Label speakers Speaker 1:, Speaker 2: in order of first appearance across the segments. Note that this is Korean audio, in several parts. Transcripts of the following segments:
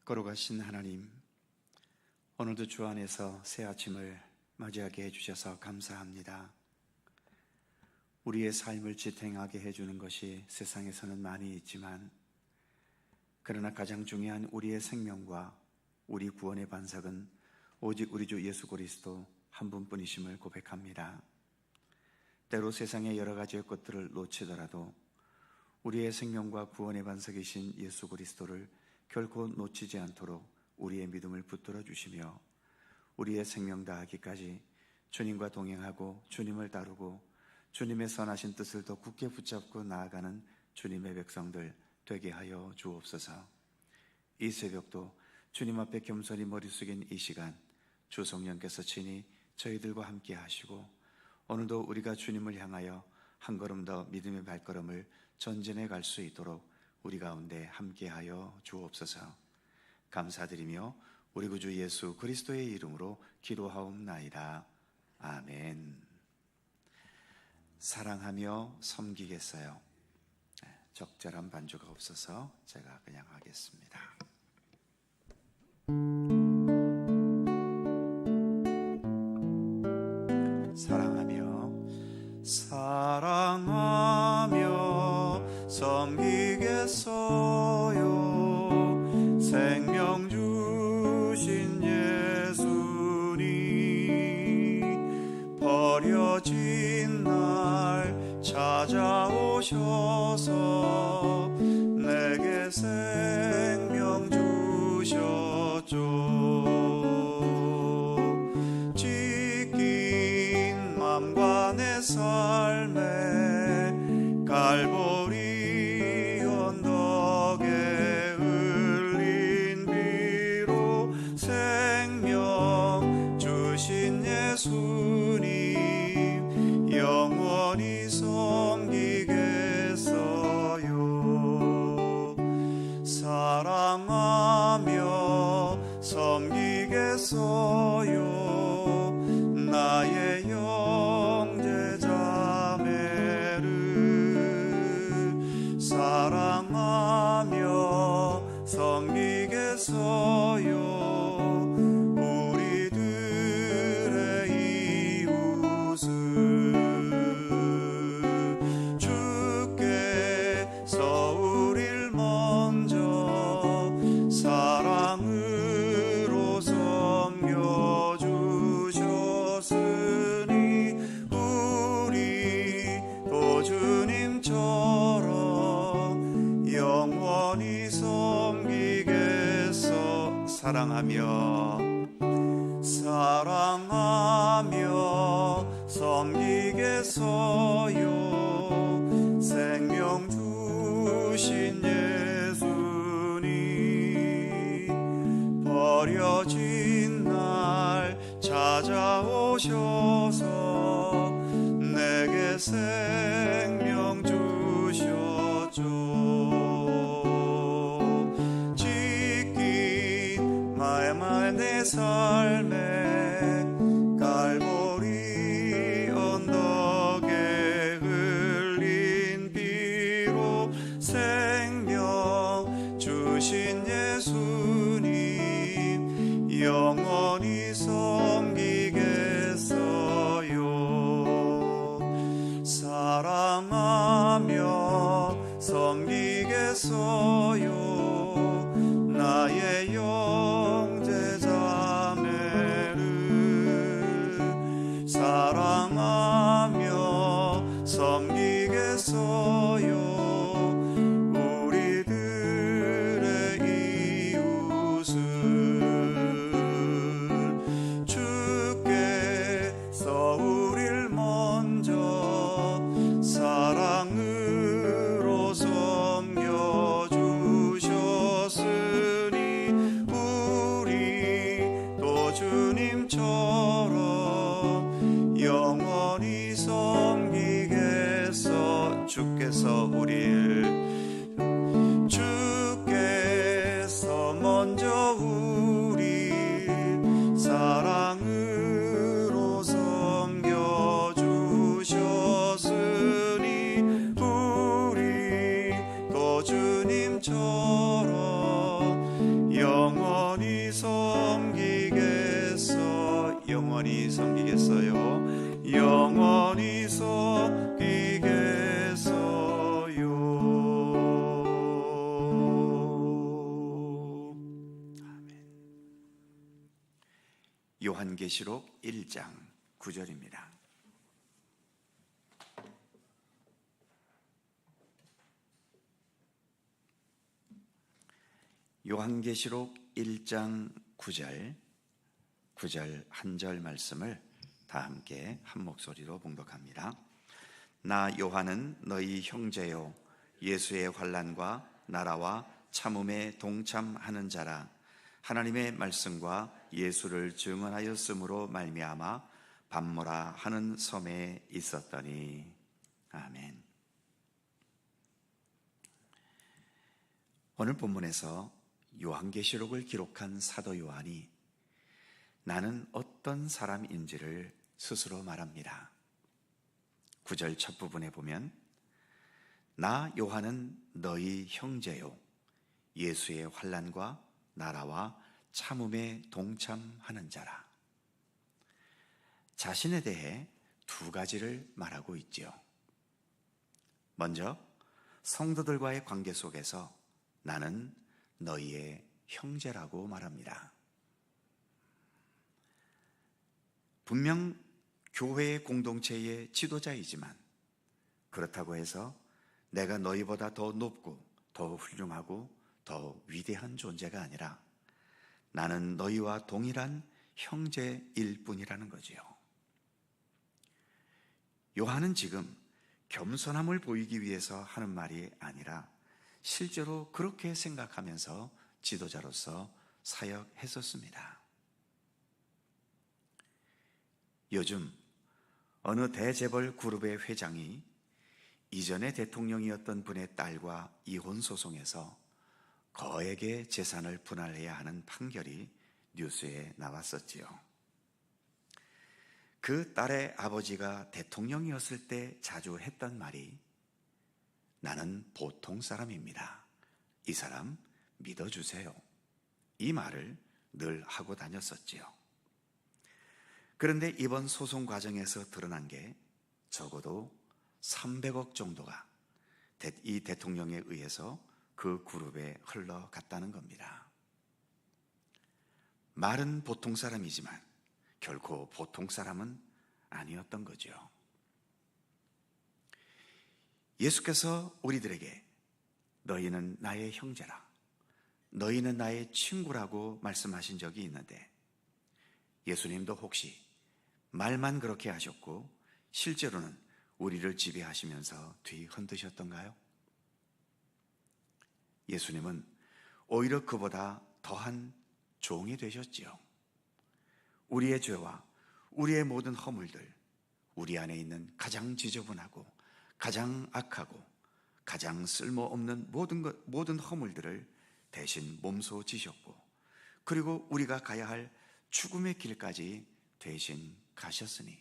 Speaker 1: 거룩하신 하나님, 오늘도 주 안에서 새 아침을 맞이하게 해주셔서 감사합니다. 우리의 삶을 지탱하게 해주는 것이 세상에서는 많이 있지만, 그러나 가장 중요한 우리의 생명과 우리 구원의 반석은 오직 우리 주 예수 그리스도 한 분뿐이심을 고백합니다. 때로 세상의 여러 가지의 것들을 놓치더라도 우리의 생명과 구원의 반석이신 예수 그리스도를 결코 놓치지 않도록 우리의 믿음을 붙들어 주시며, 우리의 생명 다하기까지 주님과 동행하고 주님을 따르고 주님의 선하신 뜻을 더 굳게 붙잡고 나아가는 주님의 백성들 되게 하여 주옵소서. 이 새벽도 주님 앞에 겸손히 머리 숙인 이 시간, 주 성령께서 친히 저희들과 함께 하시고, 오늘도 우리가 주님을 향하여 한 걸음 더 믿음의 발걸음을 전진해 갈 수 있도록 우리 가운데 함께하여 주옵소서. 감사드리며 우리 구주 예수 그리스도의 이름으로 기도하옵나이다. 아멘. 사랑하며 섬기겠어요. 적절한 반주가 없어서 제가 그냥 하겠습니다. 사랑하며 섬기겠어요. 생명 주신 예수님, 버려진 날 찾아오셔서 내게 생명 주셨죠. 찢긴 맘과 내 삶에 갈보리 언덕에 흘린 피로 생명 주신 예수님, 영원히 섬기겠어요. 사랑하며 섬기겠어요. 나의 형제자매를 사랑하며 섬기겠어요. 우리들의 이웃을 주께서 우릴 먼저 사랑으로 섬겨주셨으니 우리도 주님처럼 영원히 섬기겠어. 사랑하며 섬기겠어요. 생명 주신 예수님, 버려진 날 찾아오셔서 내게 생명 주셨죠. 찢긴 마음의 내 삶에 갈보리 언덕에 흘린 피로 생명 주신 예수님, 영원히 섬기겠어요. 사랑하며 섬기겠어요. 나의 형제자매를 사랑하며 섬기겠어요. 우리들의 이웃을 주께서 우릴 먼저 사랑으로 섬겨주셨으니 우리도 주님처럼 영원히 섬기겠어. 주께서 먼저 우리 사랑으로 섬겨주셨으니 우리도 주님처럼 영원히 영원히 섬기겠어요. 영원히 섬기겠어요. 아멘. 요한계시록 1장 9절입니다. 요한계시록 1장 9절 한 절 말씀을 다 함께 한 목소리로 봉독합니다. 나 요한은 너희 형제요 예수의 환난과 나라와 참음에 동참하는 자라. 하나님의 말씀과 예수를 증언하였으므로 말미암아 밤모라 하는 섬에 있었더니. 아멘. 오늘 본문에서 요한계시록을 기록한 사도 요한이 나는 어떤 사람인지를 스스로 말합니다. 9절 첫 부분에 보면 나 요한은 너희 형제요 예수의 환난과 나라와 참음에 동참하는 자라. 자신에 대해 두 가지를 말하고 있지요. 먼저 성도들과의 관계 속에서 나는 너희의 형제라고 말합니다. 분명 교회의 공동체의 지도자이지만 그렇다고 해서 내가 너희보다 더 높고 더 훌륭하고 더 위대한 존재가 아니라 나는 너희와 동일한 형제일 뿐이라는 거지요. 요한은 지금 겸손함을 보이기 위해서 하는 말이 아니라 실제로 그렇게 생각하면서 지도자로서 사역했었습니다. 요즘 어느 대재벌 그룹의 회장이 이전에 대통령이었던 분의 딸과 이혼 소송에서 거액의 재산을 분할해야 하는 판결이 뉴스에 나왔었지요. 그 딸의 아버지가 대통령이었을 때 자주 했던 말이 나는 보통 사람입니다. 이 사람 믿어주세요. 이 말을 늘 하고 다녔었지요. 그런데 이번 소송 과정에서 드러난 게 적어도 300억 정도가 이 대통령에 의해서 그 그룹에 흘러갔다는 겁니다. 말은 보통 사람이지만 결코 보통 사람은 아니었던 거죠. 예수께서 우리들에게 너희는 나의 형제라, 너희는 나의 친구라고 말씀하신 적이 있는데 예수님도 혹시 말만 그렇게 하셨고 실제로는 우리를 지배하시면서 뒤흔드셨던가요? 예수님은 오히려 그보다 더한 종이 되셨지요. 우리의 죄와 우리의 모든 허물들, 우리 안에 있는 가장 지저분하고 가장 악하고 가장 쓸모없는 모든 허물들을 대신 몸소 지셨고, 그리고 우리가 가야 할 죽음의 길까지 대신 가셨으니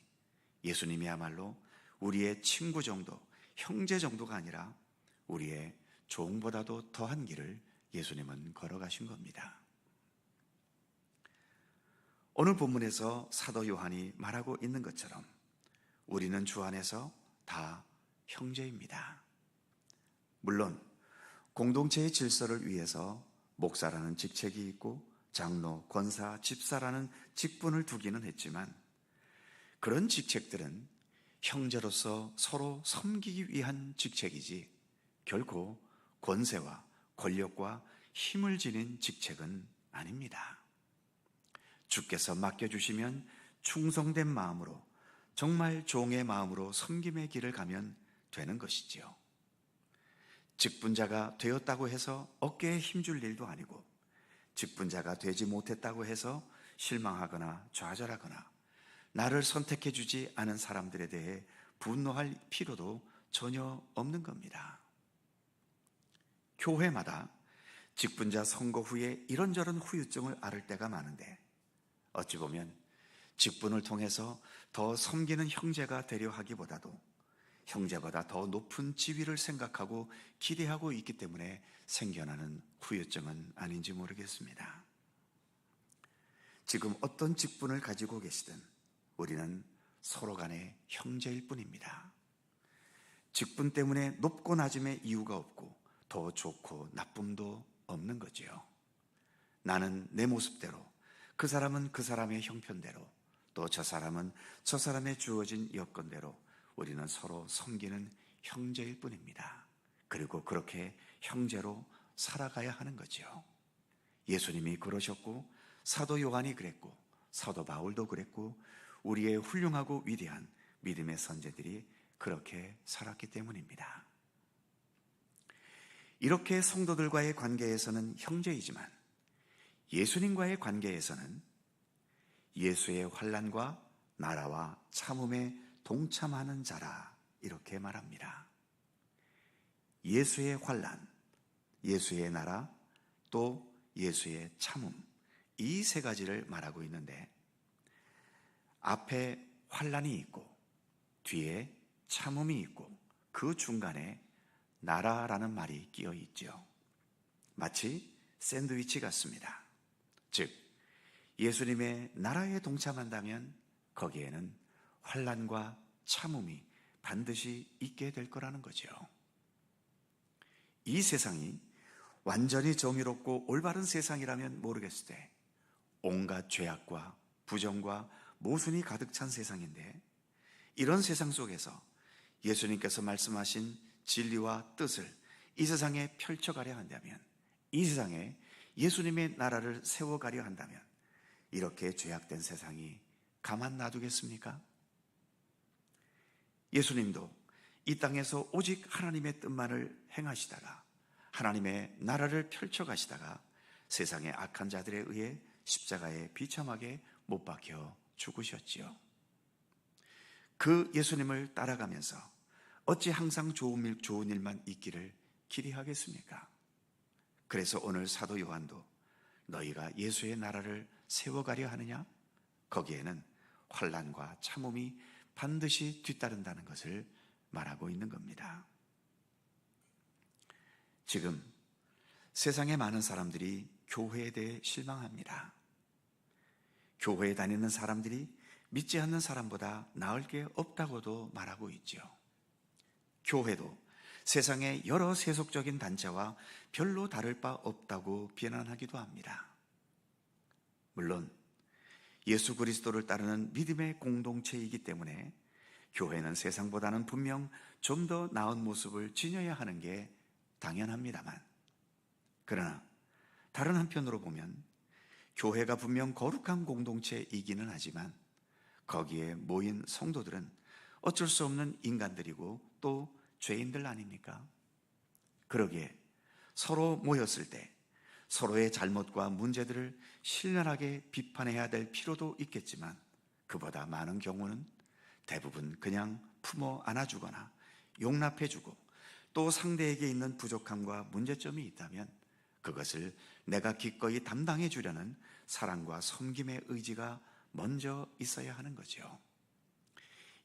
Speaker 1: 예수님이야말로 우리의 친구 정도, 형제 정도가 아니라 우리의 종보다도 더한 길을 예수님은 걸어가신 겁니다. 오늘 본문에서 사도 요한이 말하고 있는 것처럼 우리는 주 안에서 다 형제입니다. 물론 공동체의 질서를 위해서 목사라는 직책이 있고 장로, 권사, 집사라는 직분을 두기는 했지만 그런 직책들은 형제로서 서로 섬기기 위한 직책이지 결코 권세와 권력과 힘을 지닌 직책은 아닙니다. 주께서 맡겨주시면 충성된 마음으로, 정말 종의 마음으로 섬김의 길을 가면 되는 것이지요. 직분자가 되었다고 해서 어깨에 힘줄 일도 아니고, 직분자가 되지 못했다고 해서 실망하거나 좌절하거나 나를 선택해 주지 않은 사람들에 대해 분노할 필요도 전혀 없는 겁니다. 교회마다 직분자 선거 후에 이런저런 후유증을 앓을 때가 많은데 어찌 보면 직분을 통해서 더 섬기는 형제가 되려 하기보다도 형제보다 더 높은 지위를 생각하고 기대하고 있기 때문에 생겨나는 후유증은 아닌지 모르겠습니다. 지금 어떤 직분을 가지고 계시든 우리는 서로 간의 형제일 뿐입니다. 직분 때문에 높고 낮음의 이유가 없고 더 좋고 나쁨도 없는 거지요. 나는 내 모습대로, 그 사람은 그 사람의 형편대로, 또 저 사람은 저 사람의 주어진 여건대로 우리는 서로 섬기는 형제일 뿐입니다. 그리고 그렇게 형제로 살아가야 하는 거죠. 예수님이 그러셨고, 사도 요한이 그랬고, 사도 바울도 그랬고, 우리의 훌륭하고 위대한 믿음의 선제들이 그렇게 살았기 때문입니다. 이렇게 성도들과의 관계에서는 형제이지만 예수님과의 관계에서는 예수의 환난과 나라와 참음에 동참하는 자라, 이렇게 말합니다. 예수의 환난, 예수의 나라, 또 예수의 참음, 이 세 가지를 말하고 있는데, 앞에 환난이 있고 뒤에 참음이 있고 그 중간에 나라라는 말이 끼어 있죠. 마치 샌드위치 같습니다. 즉, 예수님의 나라에 동참한다면 거기에는 환난과 참음이 반드시 있게 될 거라는 거죠. 이 세상이 완전히 정의롭고 올바른 세상이라면 모르겠을 때 온갖 죄악과 부정과 모순이 가득 찬 세상인데, 이런 세상 속에서 예수님께서 말씀하신 진리와 뜻을 이 세상에 펼쳐가려 한다면, 이 세상에 예수님의 나라를 세워가려 한다면 이렇게 죄악된 세상이 가만 놔두겠습니까? 예수님도 이 땅에서 오직 하나님의 뜻만을 행하시다가 하나님의 나라를 펼쳐가시다가 세상의 악한 자들에 의해 십자가에 비참하게 못 박혀 죽으셨지요. 그 예수님을 따라가면서 어찌 항상 좋은 일만 있기를 기대하겠습니까? 그래서 오늘 사도 요한도 너희가 예수의 나라를 세워가려 하느냐? 거기에는 환난과 참음이 반드시 뒤따른다는 것을 말하고 있는 겁니다. 지금 세상의 많은 사람들이 교회에 대해 실망합니다. 교회에 다니는 사람들이 믿지 않는 사람보다 나을 게 없다고도 말하고 있죠. 교회도 세상의 여러 세속적인 단체와 별로 다를 바 없다고 비난하기도 합니다. 물론 예수 그리스도를 따르는 믿음의 공동체이기 때문에 교회는 세상보다는 분명 좀 더 나은 모습을 지녀야 하는 게 당연합니다만, 그러나 다른 한편으로 보면 교회가 분명 거룩한 공동체이기는 하지만 거기에 모인 성도들은 어쩔 수 없는 인간들이고 또 죄인들 아닙니까? 그러기에 서로 모였을 때 서로의 잘못과 문제들을 신랄하게 비판해야 될 필요도 있겠지만, 그보다 많은 경우는 대부분 그냥 품어 안아주거나 용납해주고, 또 상대에게 있는 부족함과 문제점이 있다면 그것을 내가 기꺼이 담당해 주려는 사랑과 섬김의 의지가 먼저 있어야 하는 거죠.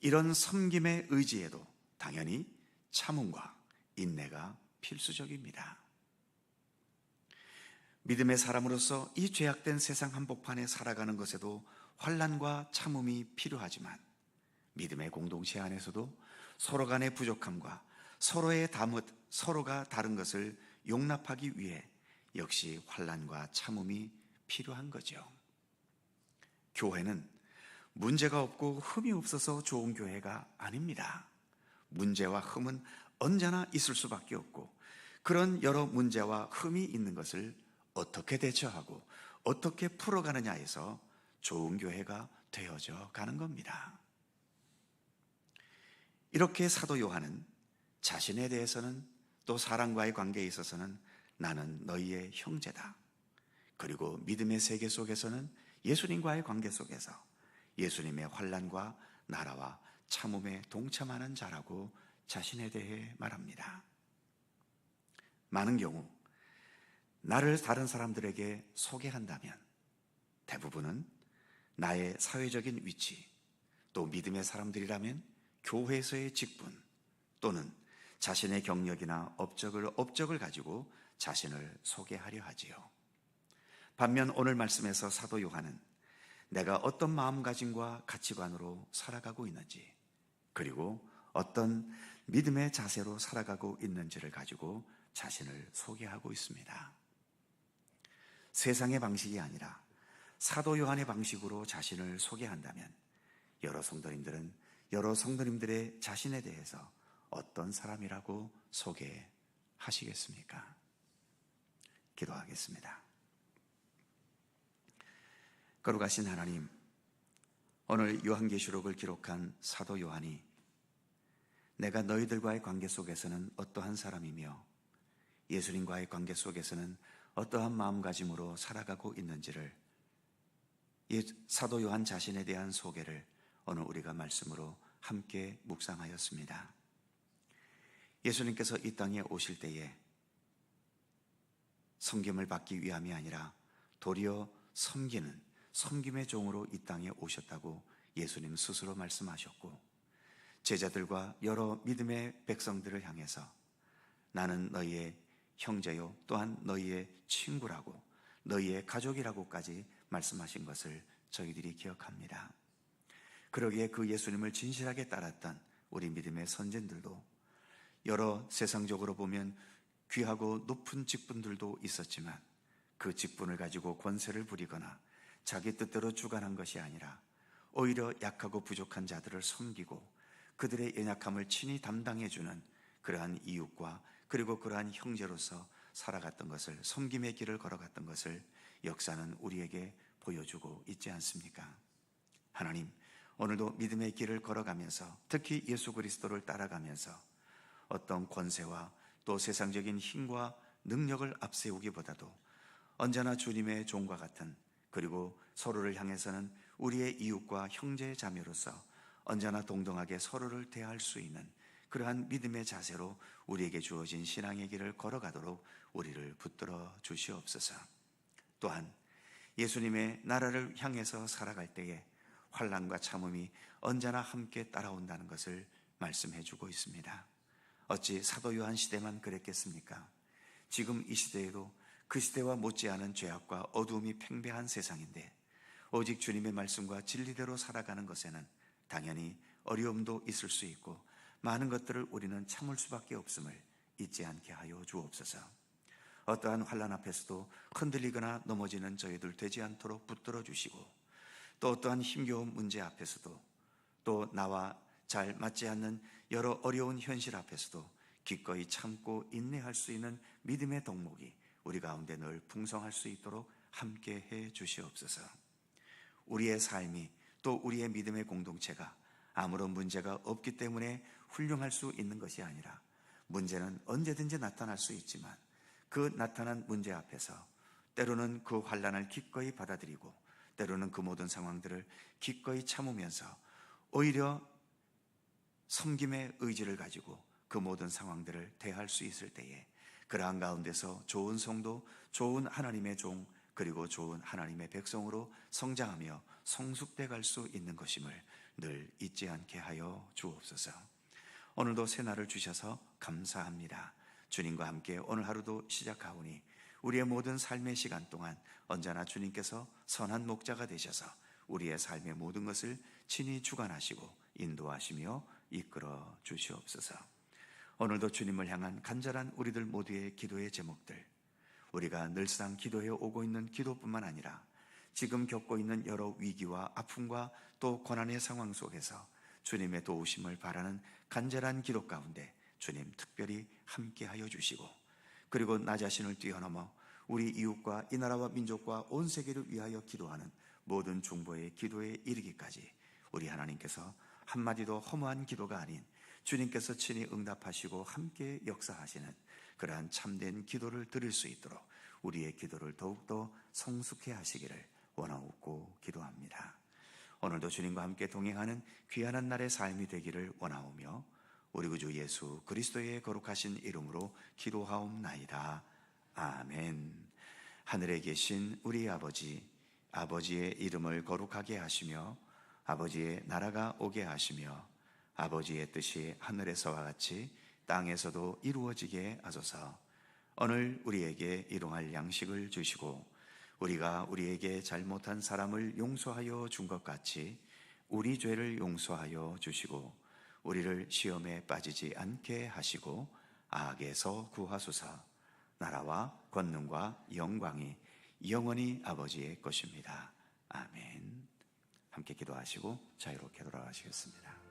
Speaker 1: 이런 섬김의 의지에도 당연히 참음과 인내가 필수적입니다. 믿음의 사람으로서 이 죄악된 세상 한복판에 살아가는 것에도 환난과 참음이 필요하지만, 믿음의 공동체 안에서도 서로 간의 부족함과 서로의 서로가 다른 것을 용납하기 위해 역시 환난과 참음이 필요한 거죠. 교회는 문제가 없고 흠이 없어서 좋은 교회가 아닙니다. 문제와 흠은 언제나 있을 수밖에 없고, 그런 여러 문제와 흠이 있는 것을 어떻게 대처하고 어떻게 풀어가느냐에서 좋은 교회가 되어져 가는 겁니다. 이렇게 사도 요한은 자신에 대해서는, 또 사람과의 관계에 있어서는 나는 너희의 형제다, 그리고 믿음의 세계 속에서는 예수님과의 관계 속에서 예수님의 환난과 나라와 참음에 동참하는 자라고 자신에 대해 말합니다. 많은 경우 나를 다른 사람들에게 소개한다면 대부분은 나의 사회적인 위치, 또 믿음의 사람들이라면 교회에서의 직분, 또는 자신의 경력이나 업적을 가지고 자신을 소개하려 하지요. 반면 오늘 말씀에서 사도 요한은 내가 어떤 마음가짐과 가치관으로 살아가고 있는지, 그리고 어떤 믿음의 자세로 살아가고 있는지를 가지고 자신을 소개하고 있습니다. 세상의 방식이 아니라 사도 요한의 방식으로 자신을 소개한다면 여러 성도님들의 자신에 대해서 어떤 사람이라고 소개하시겠습니까? 기도하겠습니다. 거룩하신 하나님, 오늘 요한계시록을 기록한 사도 요한이 내가 너희들과의 관계 속에서는 어떠한 사람이며 예수님과의 관계 속에서는 어떠한 마음가짐으로 살아가고 있는지를 사도 요한 자신에 대한 소개를 오늘 우리가 말씀으로 함께 묵상하였습니다. 예수님께서 이 땅에 오실 때에 섬김을 받기 위함이 아니라 도리어 섬김의 종으로 이 땅에 오셨다고 예수님 스스로 말씀하셨고, 제자들과 여러 믿음의 백성들을 향해서 나는 너희의 형제요 또한 너희의 친구라고, 너희의 가족이라고까지 말씀하신 것을 저희들이 기억합니다. 그러기에 그 예수님을 진실하게 따랐던 우리 믿음의 선진들도 여러 세상적으로 보면 귀하고 높은 직분들도 있었지만 그 직분을 가지고 권세를 부리거나 자기 뜻대로 주관한 것이 아니라 오히려 약하고 부족한 자들을 섬기고 그들의 연약함을 친히 담당해주는 그러한 이웃과 그리고 그러한 형제로서 살아갔던 것을, 섬김의 길을 걸어갔던 것을 역사는 우리에게 보여주고 있지 않습니까? 하나님, 오늘도 믿음의 길을 걸어가면서 특히 예수 그리스도를 따라가면서 어떤 권세와 또 세상적인 힘과 능력을 앞세우기보다도 언제나 주님의 종과 같은, 그리고 서로를 향해서는 우리의 이웃과 형제 자매로서 언제나 동등하게 서로를 대할 수 있는 그러한 믿음의 자세로 우리에게 주어진 신앙의 길을 걸어가도록 우리를 붙들어 주시옵소서. 또한 예수님의 나라를 향해서 살아갈 때에 환난과 참음이 언제나 함께 따라온다는 것을 말씀해 주고 있습니다. 어찌 사도 요한 시대만 그랬겠습니까? 지금 이 시대에도 그 시대와 못지않은 죄악과 어두움이 팽배한 세상인데 오직 주님의 말씀과 진리대로 살아가는 것에는 당연히 어려움도 있을 수 있고 많은 것들을 우리는 참을 수밖에 없음을 잊지 않게 하여 주옵소서. 어떠한 환난 앞에서도 흔들리거나 넘어지는 저희들 되지 않도록 붙들어 주시고, 또 어떠한 힘겨운 문제 앞에서도, 또 나와 잘 맞지 않는 여러 어려운 현실 앞에서도 기꺼이 참고 인내할 수 있는 믿음의 덕목이 우리 가운데 늘 풍성할 수 있도록 함께 해 주시옵소서. 우리의 삶이, 또 우리의 믿음의 공동체가 아무런 문제가 없기 때문에 훌륭할 수 있는 것이 아니라, 문제는 언제든지 나타날 수 있지만 그 나타난 문제 앞에서 때로는 그 환난을 기꺼이 받아들이고 때로는 그 모든 상황들을 기꺼이 참으면서 오히려 섬김의 의지를 가지고 그 모든 상황들을 대할 수 있을 때에 그러한 가운데서 좋은 성도, 좋은 하나님의 종, 그리고 좋은 하나님의 백성으로 성장하며 성숙돼 갈 수 있는 것임을 늘 잊지 않게 하여 주옵소서. 오늘도 새 날을 주셔서 감사합니다. 주님과 함께 오늘 하루도 시작하오니 우리의 모든 삶의 시간 동안 언제나 주님께서 선한 목자가 되셔서 우리의 삶의 모든 것을 친히 주관하시고 인도하시며 이끌어 주시옵소서. 오늘도 주님을 향한 간절한 우리들 모두의 기도의 제목들, 우리가 늘상 기도해 오고 있는 기도뿐만 아니라 지금 겪고 있는 여러 위기와 아픔과 또 고난의 상황 속에서 주님의 도우심을 바라는 간절한 기도 가운데 주님 특별히 함께하여 주시고, 그리고 나 자신을 뛰어넘어 우리 이웃과 이 나라와 민족과 온 세계를 위하여 기도하는 모든 중보의 기도에 이르기까지 우리 하나님께서 한마디도 허무한 기도가 아닌 주님께서 친히 응답하시고 함께 역사하시는 그러한 참된 기도를 드릴 수 있도록 우리의 기도를 더욱더 성숙해 하시기를 원하옵고 기도합니다. 오늘도 주님과 함께 동행하는 귀한 날의 삶이 되기를 원하오며 우리 구주 예수 그리스도의 거룩하신 이름으로 기도하옵나이다. 아멘. 하늘에 계신 우리 아버지, 아버지의 이름을 거룩하게 하시며 아버지의 나라가 오게 하시며 아버지의 뜻이 하늘에서와 같이 땅에서도 이루어지게 하소서. 오늘 우리에게 일용할 양식을 주시고 우리가 우리에게 잘못한 사람을 용서하여 준 것 같이 우리 죄를 용서하여 주시고 우리를 시험에 빠지지 않게 하시고 악에서 구하소서. 나라와 권능과 영광이 영원히 아버지의 것입니다. 아멘. 함께 기도하시고 자유롭게 돌아가시겠습니다.